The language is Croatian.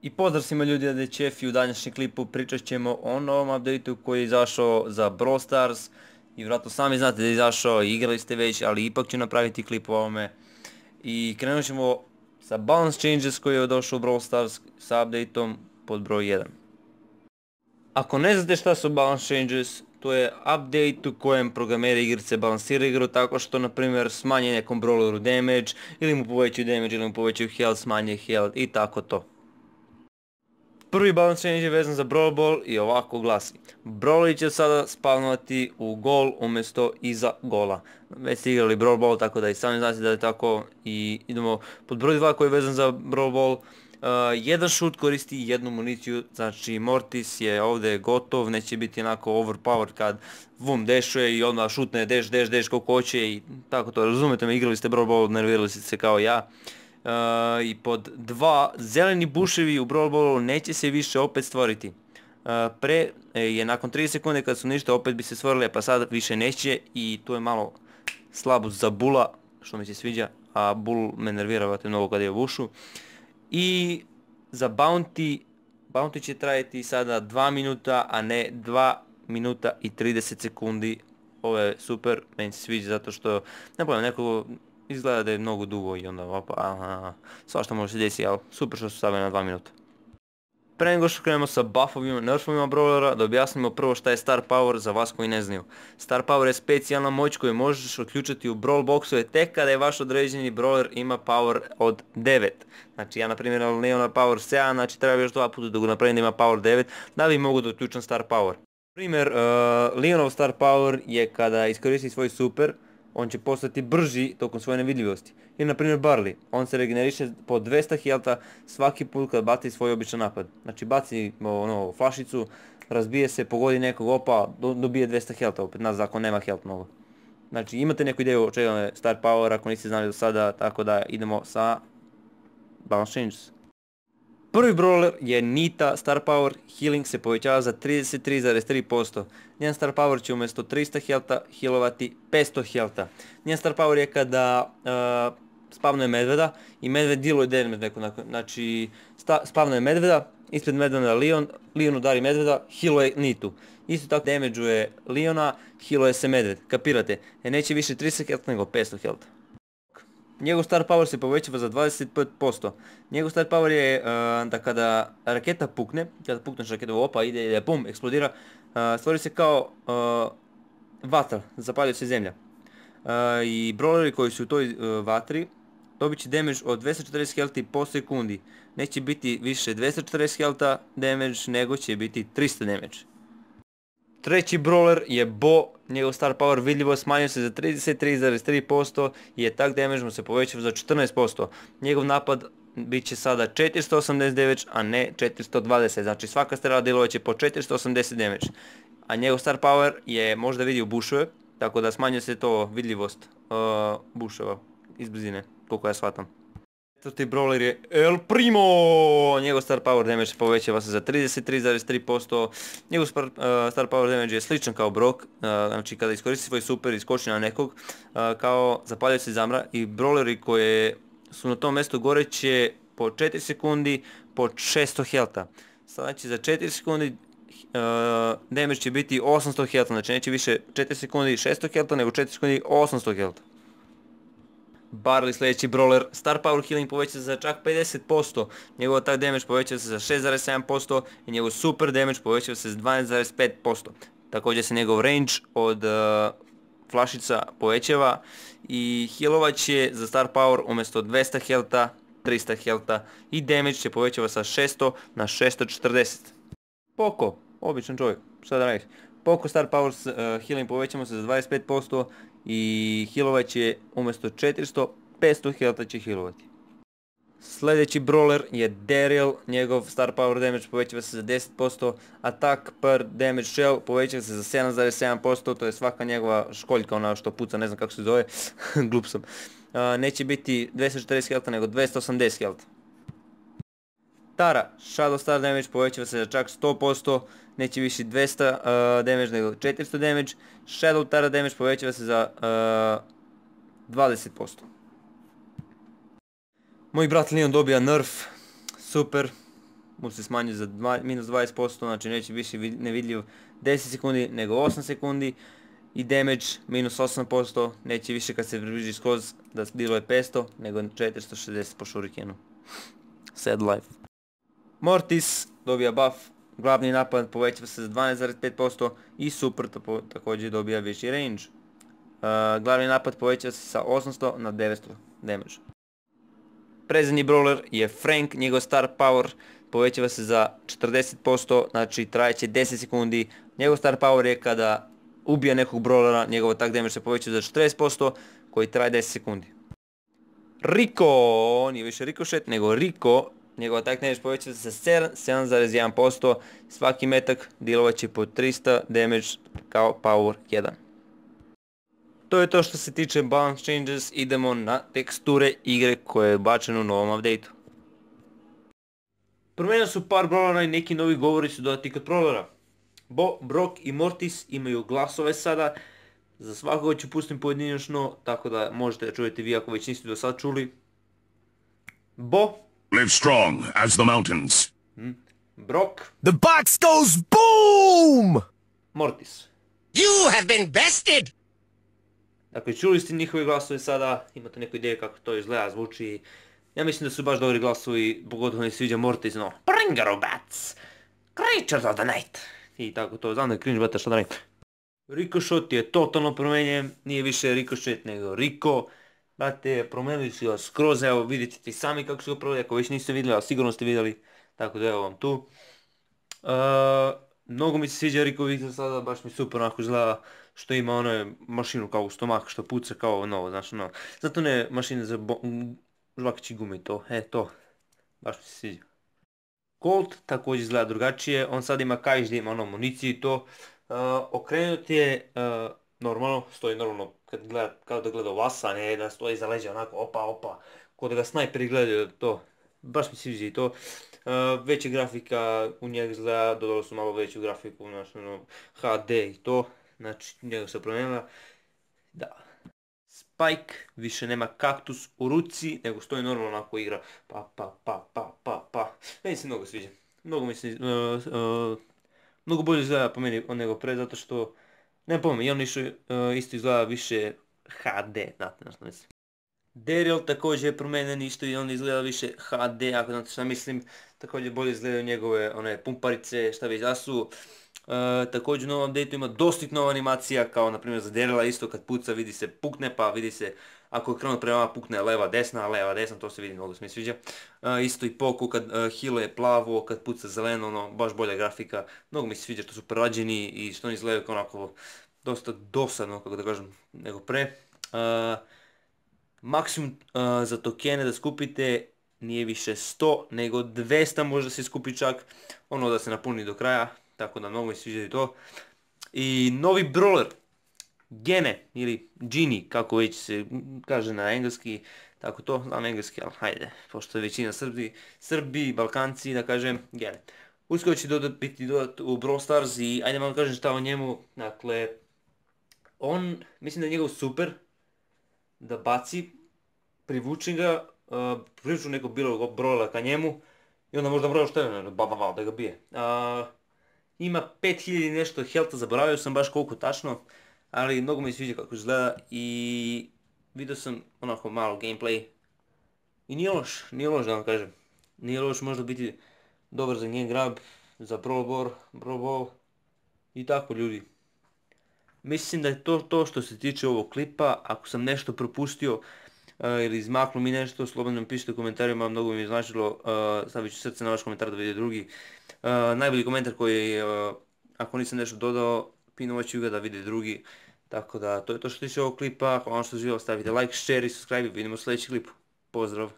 I pozdrav svima ljudi, da je Čef i u današnjem klipu pričat ćemo o novom updateu koji je izašao za Brawl Stars. I vjerojatno sami znate da je izašao i igrali ste već, ali ipak ću napraviti klip o ovome. I krenut ćemo sa Balance Changes koji je došao u Brawl Stars sa updateom pod broj 1. Ako ne znate šta su Balance Changes, to je update u kojem programeri igrice balansiraju igru tako što, na primjer, smanje nekom brawleru damage, ili mu povećaju damage, ili mu povećaju health, smanje health i tako to. Prvi balance change je vezan za Brawl Ball i ovako glasi: Brawleri će sada spavnovati u gol umjesto iza gola. Već ste igrali Brawl Ball, tako da i sami znate da je tako. I idemo pod broj 2 koji je vezan za Brawl Ball. Jedan šut koristi jednu municiju, znači Mortis je ovdje gotov, neće biti onako overpowered kad vum dešuje i onda šutne deš koliko hoće i tako to. Razumete me, igrali ste Brawl Ball, nervirali ste se kao ja. I pod 2, zeleni buševi u Brawl Ballu neće se više opet stvoriti. Pre je nakon 3 sekunde kad su ništa opet bi se stvorili, pa sad više neće i to je malo slabo za Bula, što mi se sviđa, a Bull me nervira mnogo kad je u bušu. I za Bounty će trajati sada 2 minuta, a ne 2 minuta i 30 sekundi. Ovo je super, meni se sviđa zato što, ne pojma, neko izgleda da je mnogo dugo i onda opa, svašta može se desiti, ali super što su stavili na 2 minuta. Pre nego što krenemo sa buffovima, nerfovima brawlera, da objasnimo prvo šta je Star Power za vas koji ne znaju. Star Power je specijalna moć koju možeš uključiti u brawl boxove tek kada je vaš određeni brawler ima power od 9. Znači ja na primjer Leona power 7, znači treba još 2 puta da ga napravim da ima power 9, da bi mogu da uključam Star Power. Primjer, Leonov Star Power je kada iskoristi svoj super, on će postati brži tokom svoje nevidljivosti. Ili na primjer Barley, on se regeneriše po 200 healtha svaki put kad baci svoj običan napad. Znači baci flašicu, razbije se, pogodi nekog opa, dobije 200 healtha, opet nas zakon nema health mnogo. Znači imate neku ideju o čega je Star Power ako niste znali do sada, tako da idemo sa Balance Changes. Prvi brawler je Nita Star Power, healing se povećava za 33,3%. Njen Star Power će umjesto 300 healtha healovati 500 healtha. Njen Star Power je kada spavnuje medveda i medved dealuje damage neko, znači spavnuje medveda, ispred medveda Leon udari medveda, healuje Nitu. Isto tako damageuje Leona, healuje se medved, kapirate? Neće više 300 healtha nego 500 healtha. Njegov Star Power se povećava za 25%. Njegov Star Power je da kada raketa pukne, kada pukneš raketu, opa, ide, pum, eksplodira, stvori se kao vatra, zapaljuje se zemlja. I brawleri koji su u toj vatri dobit će damage od 240 healtha po sekundi. Neće biti više 240 healtha damage, nego će biti 300 damage. Treći brawler je Bo, njegov Star Power vidljivo smanjio se za 33,3% i attack damage mu se povećava za 14%. Njegov napad bit će sada 480 damage, a ne 420, znači svaka strela djelovat će po 480 damage. A njegov Star Power je možda vidi u bušove, tako da smanjuje se to vidljivost buševa iz blizine, koliko ja shvatam. Četvrti brawler je El Primo, njegov Star Power damage povećava se za 33,3%, njegov Star Power damage je sličan kao Brock, znači kada iskoristi svoj super i skoči na nekog, kao zapaljuje se zamra i brawleri koje su na tom mjestu gore će po 4 sekundi po 600 healtha. Znači za 4 sekundi damage će biti 800 healtha, znači neće više 4 sekundi 600 healtha nego 4 sekundi 800 healtha. Barley, sljedeći brawler, Star Power healing poveća se za čak 50%, njegov attack damage poveća se za 6,7% i njegov super damage poveća se za 12,5%. Također se njegov range od flašica povećava i healovat će za Star Power umjesto 200 healtha, 300 healtha i damage će povećava sa 600 na 640. Poco, običan čovjek, šta da radiš? Poco Star Power healing povećamo se za 25% i healovat će umjesto 400, 500 healtha će healovati. Sljedeći brawler je Daryl, njegov Star Power damage povećava se za 10%, attack per damage shell povećava se za 7,7%, to je svaka njegova školjka, ona što puca, ne znam kako se zove, glup sam. Neće biti 240 healtha nego 280 healtha. Tara, Shadow Star damage povećava se za čak 100%, neće više 200 damage nego 400 damage. Shadow Tara damage povećava se za 20%. Moj brat Leon dobija nerf, super. mu se smanjuje za minus 20%, znači neće više nevidljiv 10 sekundi nego 8 sekundi. I damage minus 8%, neće više kad se približi skroz da bilo je 500 nego 460 po shurikenu. Sad life. Mortis dobija buff, glavni napad povećava se za 12,5% i super također dobija veći range. Glavni napad povećava se sa 800 na 900 damage. Predzadnji brawler je Frank, njegov star power povećava se za 40%, znači trajeće 10 sekundi. Njegov star power je kada ubija nekog brawlera, njegov attack damage se povećava za 40%, koji traje 10 sekundi. Rico, nije više rikošet, nego Rico, njegov attack damage povećava se za 7,1%, svaki metak dealovat će po 300 damage kao power 1. To je to što se tiče balance changes, idemo na teksture igre koje je bačeno u novom updateu. Promijenili su par brawlera i neki novi govori su dodati kod brawlera. Bo, Brock i Mortis imaju glasove sada, za svakoga ću pustiti pojedinačno, tako da možete da čujete vi ako već niste do sad čuli. Bo. Live strong as the mountains. Brock. The box goes boom! Mortis. You have been bested! Dakle, čuli ste njihove glasove sada, imate neku ideju kako to izgleda, zvuči. Ja mislim da su baš dobri glasovi, pogotovo mi se sviđa Mortis, no. Bringarobats! Creatures of the night! I tako to, znam da je cringe bata što da ne. Ricochet je totalno promenjen, nije više Ricochet nego Rico. Brate, promenili su ga skroz, evo vidite ti sami kako su ga proveli, ako već niste vidjeli, ali sigurno ste vidjeli. Tako da evo vam tu. Mnogo mi se sviđa Rico Victor sada, baš mi super onako izgleda što ima onu mašinu kao u stomak što puca kao novo, znači ono. Zato ne mašine za žvakaći gume to, to, baš mi se sviđa. Colt također izgleda drugačije, on sad ima kaiš gdje ima ono municiju i to. Okrenut je normalno, stoji normalno kad gleda, kao da gleda vas, a ne da stoji za leđa onako opa, kao da ga snajperi gledaju to. Baš mi se sviđa i to. Veća grafika u njega izgleda, dodali su malo veću grafiku, znači ono HD i to. Znači njega se promijenila. Da. Spike više nema kaktus u ruci, nego stoji normalno onako igra. Pa. Meni se mnogo sviđa. Mnogo mi se... mnogo bolje izgleda po meni nego pre, zato što... Ne pojma, i on isto izgleda više HD, znate na što mislim. Daryl također je promijenjen isto i on izgleda više HD, ako znate šta mislim. Također bolje izgledaju njegove one pumparice, šta već da su. Također u novom updateu ima dosta nova animacija, kao na primjer za Daryla isto kad puca vidi se pukne, pa vidi se ako je krenut prema pukne leva desna, to se vidi, mnogo se mi sviđa. Isto i Poku kad healuje plavo, kad puca zeleno, ono, baš bolja grafika. Mnogo mi se sviđa što su prerađeni i što oni izgledaju kao onako dosta dosadno, kako da kažem, nego pre. Maksimum za tokene da skupite nije više 100 nego 200 možda se skupi čak, ono da se napuni do kraja, tako da mnogo mi se sviđa i to. I novi brawler, Gene ili Genie, kako već se kaže na engleski, tako to, znam engleski, ali hajde, pošto je većina Srbi, Balkanci, da kažem, Gene. Uskoro će biti dodat u Brawl Stars i ajde malo kažem šta o njemu, dakle, mislim da je njegov super, da baci, privuči ga, privuču nekog bilog brawlera ka njemu i onda možda brojaš tebe, da ga bije. Ima 5000 nešto healtha, zaboravio sam baš koliko tačno, ali mnogo mi se sviđa kako izgleda i vidio sam onako malo gameplay i nije loš da vam kažem. Nije loš, možda biti dobar za game grab, za Brawl Ball i tako ljudi. Mislim da je to što se tiče ovog klipa, ako sam nešto propustio ili izmaknuo mi nešto, slobodno mi pišite u komentarima, mnogo mi je značilo, stavit ću srce na vaš komentar da vidi drugi. Najbolji komentar koji, ako nisam nešto dodao, pinovat ću ga da vidi drugi. Tako da, to je to što se tiče ovog klipa, hvala što živio, stavite like, share i subscribe, vidimo u sljedeći klipu. Pozdrav!